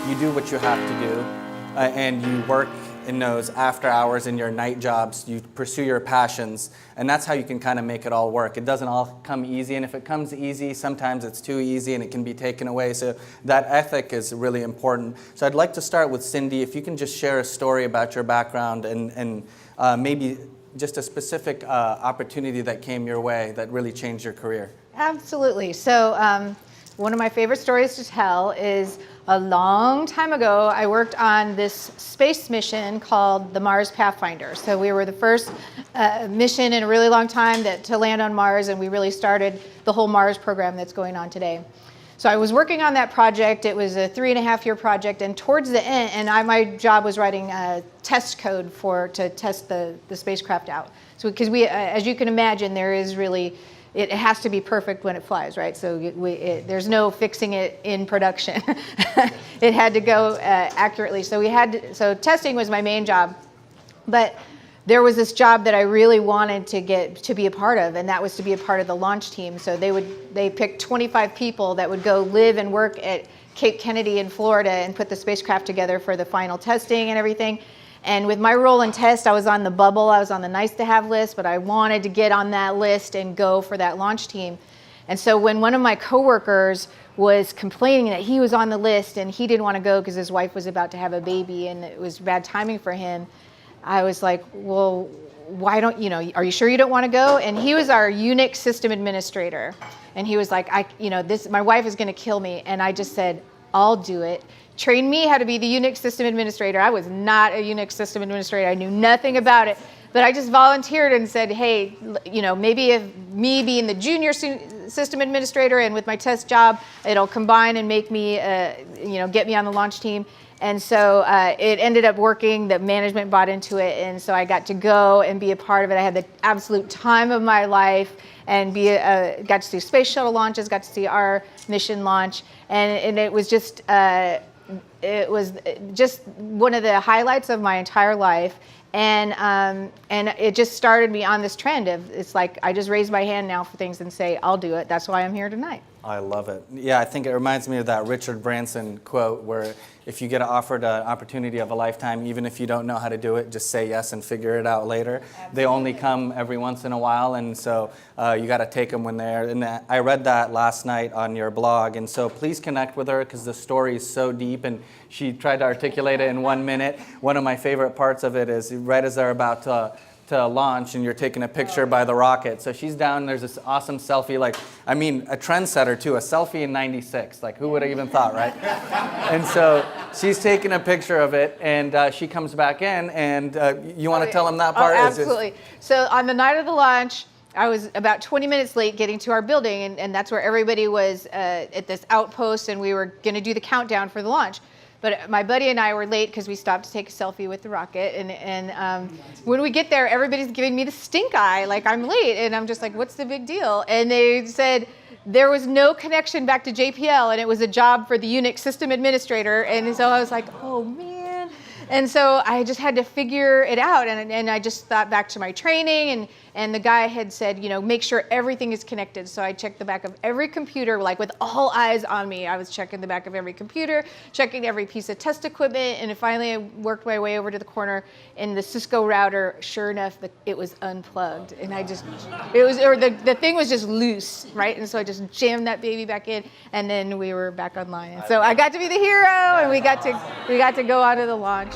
you do what you have to do, and you work in those after hours in your night jobs, you pursue your passions, and that's how you can kind of make it all work. It doesn't all come easy, and if it comes easy, sometimes it's too easy and it can be taken away. So that ethic is really important. So I'd like to start with Cindy. If you can just share a story about your background and maybe just a specific opportunity that came your way that really changed your career. Absolutely. So one of my favorite stories to tell is a long time ago, I worked on this space mission called the Mars Pathfinder. So we were the first mission in a really long time to land on Mars, and we really started the whole Mars program that's going on today. So I was working on that project. It was a 3.5-year project, and towards the end, my job was writing test code to test the spacecraft out. So because as you can imagine, there is really, it has to be perfect when it flies, right? So there's no fixing it in production. It had to go accurately. So testing was my main job, but there was this job that I really wanted to be a part of, and that was to be a part of the launch team. So they picked 25 people that would go live and work at Cape Kennedy in Florida and put the spacecraft together for the final testing and everything. And with my role in test, I was on the bubble, I was on the nice to have list, but I wanted to get on that list and go for that launch team. And so when one of my coworkers was complaining that he was on the list and he didn't want to go because his wife was about to have a baby and it was bad timing for him, I was like, well, why don't, are you sure you don't want to go? And he was our Unix system administrator. And he was like, my wife is going to kill me. And I just said, I'll do it. Train me how to be the Unix system administrator. I was not a Unix system administrator. I knew nothing about it. But I just volunteered and said, hey, maybe if me being the junior system administrator and with my test job, it'll combine and make me, get me on the launch team. And so it ended up working. The management bought into it, and so I got to go and be a part of it. I had the absolute time of my life, and got to see space shuttle launches, got to see our mission launch, and it was just one of the highlights of my entire life. And it just started me on this trend of, it's like I just raise my hand now for things and say, I'll do it. That's why I'm here tonight. I love it. Yeah, I think it reminds me of that Richard Branson quote where if you get offered an opportunity of a lifetime, even if you don't know how to do it, just say yes and figure it out later. Absolutely. They only come every once in a while, and so you got to take them when they're in that. I read that last night on your blog, and so please connect with her because the story is so deep, and she tried to articulate it in 1 minute. One of my favorite parts of it is right as they're about to launch and you're taking a picture by the rocket. So she's down, there's this awesome selfie, a trendsetter too, a selfie in '96. Like, who would have even thought, right? And so she's taking a picture of it, and she comes back in, and you want to tell them that part? Oh, absolutely. So on the night of the launch, I was about 20 minutes late getting to our building, and that's where everybody was at this outpost, and we were going to do the countdown for the launch. But my buddy and I were late because we stopped to take a selfie with the rocket. And when we get there, everybody's giving me the stink eye, like I'm late. And I'm just like, what's the big deal? And they said there was no connection back to JPL, and it was a job for the Unix system administrator. And so I was like, oh, man. And so I just had to figure it out. And I just thought back to my training, and the guy had said, make sure everything is connected. So I checked the back of every computer, like with all eyes on me. I was checking the back of every computer, checking every piece of test equipment. And finally I worked my way over to the corner, and the Cisco router, sure enough, it was unplugged. And the thing was just loose, right? And so I just jammed that baby back in, and then we were back online. And so I got to be the hero, and we got to go on to the launch.